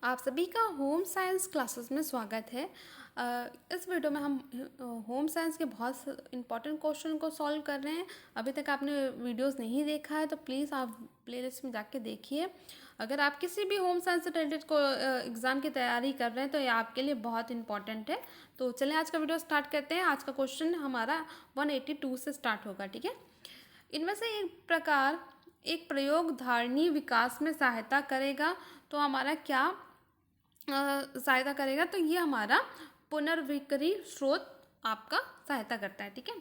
आप सभी का होम साइंस क्लासेस में स्वागत है। इस वीडियो में हम होम साइंस के बहुत इंपॉर्टेंट क्वेश्चन को सॉल्व कर रहे हैं। अभी तक आपने वीडियोस नहीं देखा है तो प्लीज़ आप प्लेलिस्ट में जाके देखिए। अगर आप किसी भी होम साइंस से रिलेटेड को एग्ज़ाम की तैयारी कर रहे हैं तो ये आपके लिए बहुत इंपॉर्टेंट है। तो चलें आज का वीडियो स्टार्ट करते हैं। आज का क्वेश्चन हमारा 182 से स्टार्ट होगा, ठीक है। इनमें से एक प्रयोग धारणीय विकास में सहायता करेगा। तो हमारा क्या सहायता करेगा? तो ये हमारा पुनर्विक्रय स्रोत आपका सहायता करता है, ठीक है।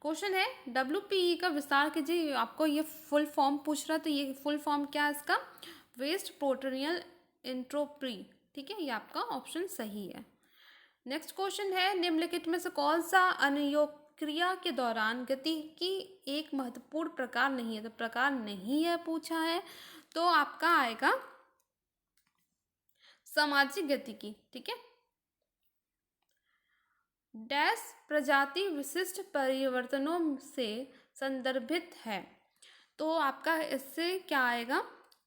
क्वेश्चन है WPE का विस्तार कीजिए। आपको ये फुल फॉर्म पूछ रहा है, तो ये फुल फॉर्म क्या है इसका? वेस्ट पोटेंशियल एंट्रोपी, ठीक है। ये आपका ऑप्शन सही है। नेक्स्ट क्वेश्चन है निम्नलिखित में से कौन सा अनुयोग क्रिया के दौरान गति की एक महत्वपूर्ण प्रकार नहीं है? तो प्रकार नहीं है पूछा है, तो आपका आएगा सामाजिक गतिकी, ठीक है। डैश प्रजाति विशिष्ट परिवर्तनों से संदर्भित है, तो आपका इससे क्या आएगा?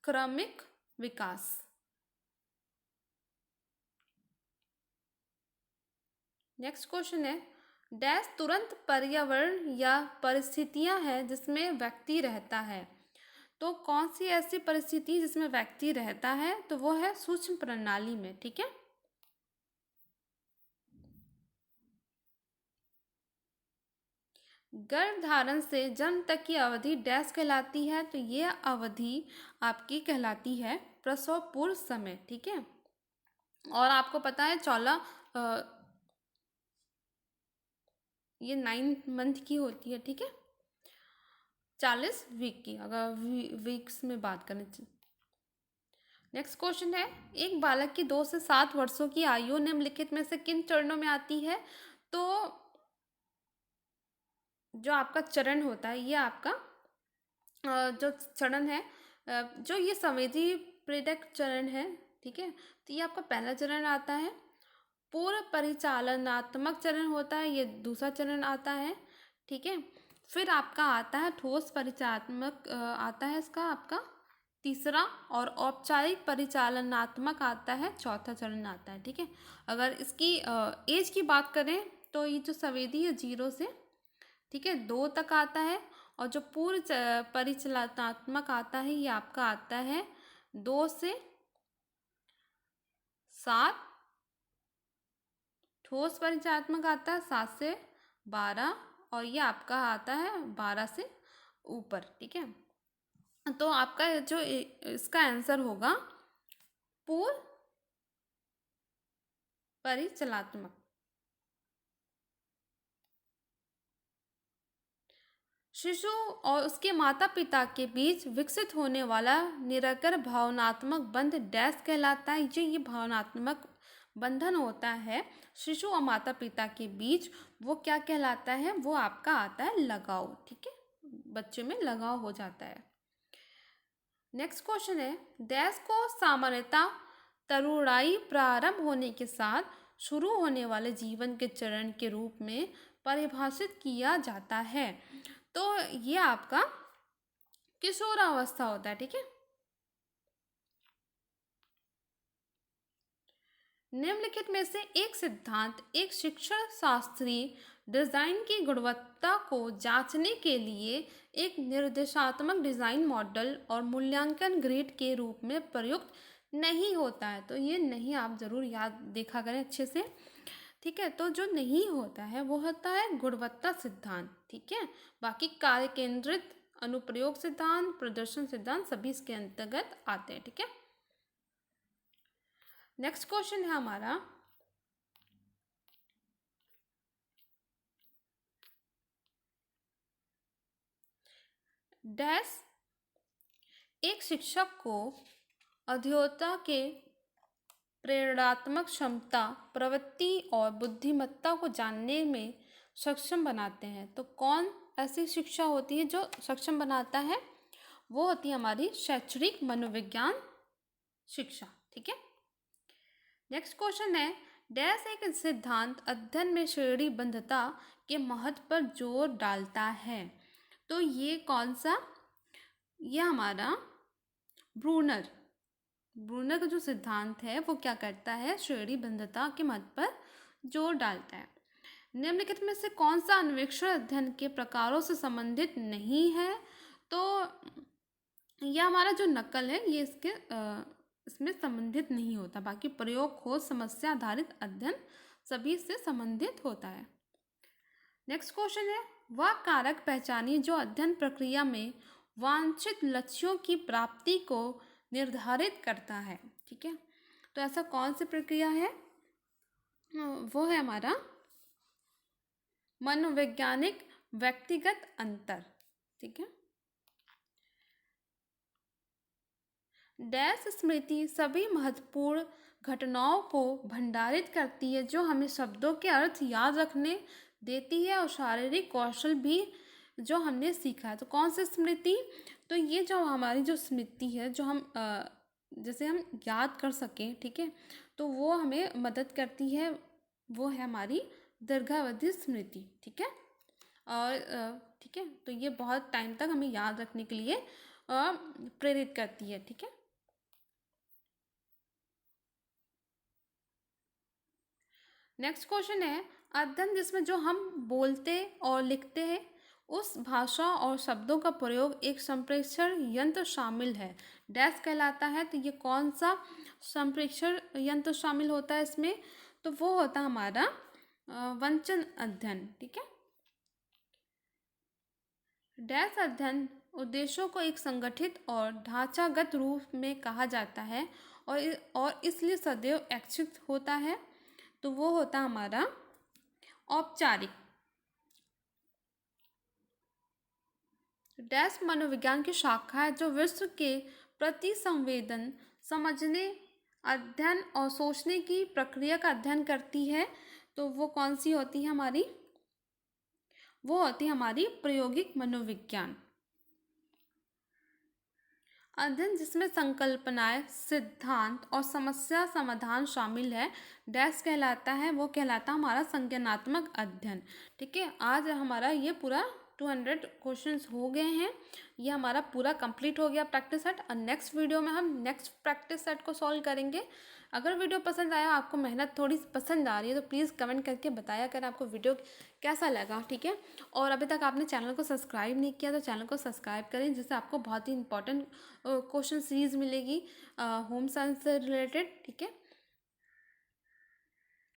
क्रमिक विकास। नेक्स्ट क्वेश्चन है डैश तुरंत पर्यावरण या परिस्थितियां हैं जिसमें व्यक्ति रहता है, तो कौन सी ऐसी परिस्थिति जिसमें व्यक्ति रहता है? तो वो है सूक्ष्म प्रणाली में, ठीक है। गर्भधारण से जन्म तक की अवधि डैश कहलाती है, तो ये अवधि आपकी कहलाती है प्रसव पूर्व समय, ठीक है। और आपको पता है 14 ये 9 मंथ की होती है, ठीक है। 40 वीक की, अगर वीक्स में बात करें। नेक्स्ट क्वेश्चन है एक बालक की 2 से 7 वर्षों की आयु निम्नलिखित में से किन चरणों में आती है? तो जो आपका चरण होता है ये आपका जो चरण है, जो ये संवेदी प्रेरक चरण है, ठीक है। तो ये आपका पहला चरण आता है। पूर्व परिचालनात्मक चरण होता है, ये दूसरा चरण आता है, ठीक है। फिर आपका आता है ठोस परिचालनात्मक आता है इसका आपका तीसरा, और औपचारिक परिचालनात्मक आता है चौथा चरण आता है, ठीक है। अगर इसकी एज की बात करें तो ये जो संवेदी है 0 से, ठीक है, 2 तक आता है। और जो पूर्व परिचालनात्मक आता है ये आपका आता है 2 से 7। ठोस परिचयात्मक आता है 7 से 12, और ये आपका आता है 12 से ऊपर, ठीक है। तो आपका जो इसका आंसर होगा पूर्व परिचलात्मक। शिशु और उसके माता पिता के बीच विकसित होने वाला निरकर भावनात्मक बंध डैश कहलाता है। जो ये भावनात्मक बंधन होता है शिशु और माता पिता के बीच, वो क्या कहलाता है? वो आपका आता है लगाव, ठीक है। बच्चे में लगाव हो जाता है। नेक्स्ट क्वेश्चन है डैश को सामान्यतः तरुणाई प्रारंभ होने के साथ शुरू होने वाले जीवन के चरण के रूप में परिभाषित किया जाता है, तो ये आपका किशोरावस्था होता है, ठीक है। निम्नलिखित में से एक सिद्धांत एक शिक्षण शास्त्रीय डिजाइन की गुणवत्ता को जांचने के लिए एक निर्देशात्मक डिजाइन मॉडल और मूल्यांकन ग्रेड के रूप में प्रयुक्त नहीं होता है। तो ये नहीं आप जरूर याद देखा करें अच्छे से, ठीक है। तो जो नहीं होता है वो होता है गुणवत्ता सिद्धांत, ठीक है। बाकी कार्य केंद्रित, अनुप्रयोग सिद्धांत, प्रदर्शन सिद्धांत सभी इसके अंतर्गत आते हैं, ठीक है। नेक्स्ट क्वेश्चन है हमारा डैश एक शिक्षक को अध्येता के प्रेरणात्मक क्षमता, प्रवृत्ति और बुद्धिमत्ता को जानने में सक्षम बनाते हैं। तो कौन ऐसी शिक्षा होती है जो सक्षम बनाता है? वो होती है हमारी शैक्षणिक मनोविज्ञान शिक्षा, ठीक है। नेक्स्ट क्वेश्चन है डैश एक सिद्धांत अध्ययन में श्रेणीबद्धता के महत्व पर जोर डालता है, तो ये कौन सा? ये हमारा ब्रूनर, ब्रूनर का जो सिद्धांत है वो क्या करता है, श्रेणीबद्धता के मत पर जोर डालता है। निम्नलिखित में से कौन सा अन्वेषण अध्ययन के प्रकारों से संबंधित नहीं है? तो यह हमारा जो नकल है ये इसमें संबंधित नहीं होता, बाकी प्रयोग, खोज, समस्या आधारित अध्ययन सभी से संबंधित होता है। नेक्स्ट क्वेश्चन है, वह कारक पहचानिए जो अध्ययन प्रक्रिया में वांछित लक्ष्यों की प्राप्ति को निर्धारित करता है। ठीक है, तो ऐसा कौन सी प्रक्रिया है? वो है हमारा मनोवैज्ञानिक व्यक्तिगत अंतर। ठीक है, डैश स्मृति सभी महत्वपूर्ण घटनाओं को भंडारित करती है जो हमें शब्दों के अर्थ याद रखने देती है और शारीरिक कौशल भी जो हमने सीखा है। तो कौन सी स्मृति? तो ये जो हमारी जो स्मृति है जो हम जैसे हम याद कर सकें, ठीक है, तो वो हमें मदद करती है, वो है हमारी दीर्घावधि स्मृति। ठीक है, और ठीक है, तो ये बहुत टाइम तक हमें याद रखने के लिए प्रेरित करती है। ठीक है, नेक्स्ट क्वेश्चन है, अध्ययन जिसमें जो हम बोलते और लिखते हैं उस भाषा और शब्दों का प्रयोग एक संप्रेषण यंत्र शामिल है, डैश कहलाता है। तो ये कौन सा संप्रेषण यंत्र शामिल होता है इसमें? तो वो होता है हमारा वचन अध्ययन। ठीक है, डैश अध्ययन उद्देश्यों को एक संगठित और ढांचागत रूप में कहा जाता है और इसलिए सदैव ऐच्छिक होता है। तो वो होता हमारा औपचारिक। डैश मनोविज्ञान की शाखा है जो विश्व के प्रति संवेदन, समझने, अध्ययन और सोचने की प्रक्रिया का अध्ययन करती है। तो वो कौन सी होती है हमारी? वो होती है हमारी प्रायोगिक मनोविज्ञान। अध्ययन जिसमें संकल्पनाएं, सिद्धांत और समस्या समाधान शामिल है, डैश कहलाता है, वो कहलाता है हमारा संज्ञानात्मक अध्ययन। ठीक है, आज हमारा ये पूरा 200 क्वेश्चंस हो गए हैं, ये हमारा पूरा कंप्लीट हो गया प्रैक्टिस सेट। और नेक्स्ट वीडियो में हम नेक्स्ट प्रैक्टिस सेट को सॉल्व करेंगे। अगर वीडियो पसंद आया, आपको मेहनत थोड़ी पसंद आ रही है, तो प्लीज़ कमेंट करके बताया करें आपको वीडियो कैसा लगा। ठीक है, और अभी तक आपने चैनल को सब्सक्राइब नहीं किया तो चैनल को सब्सक्राइब करें, जिससे आपको बहुत ही इंपॉर्टेंट क्वेश्चन सीरीज मिलेगी होम साइंस से रिलेटेड। ठीक है,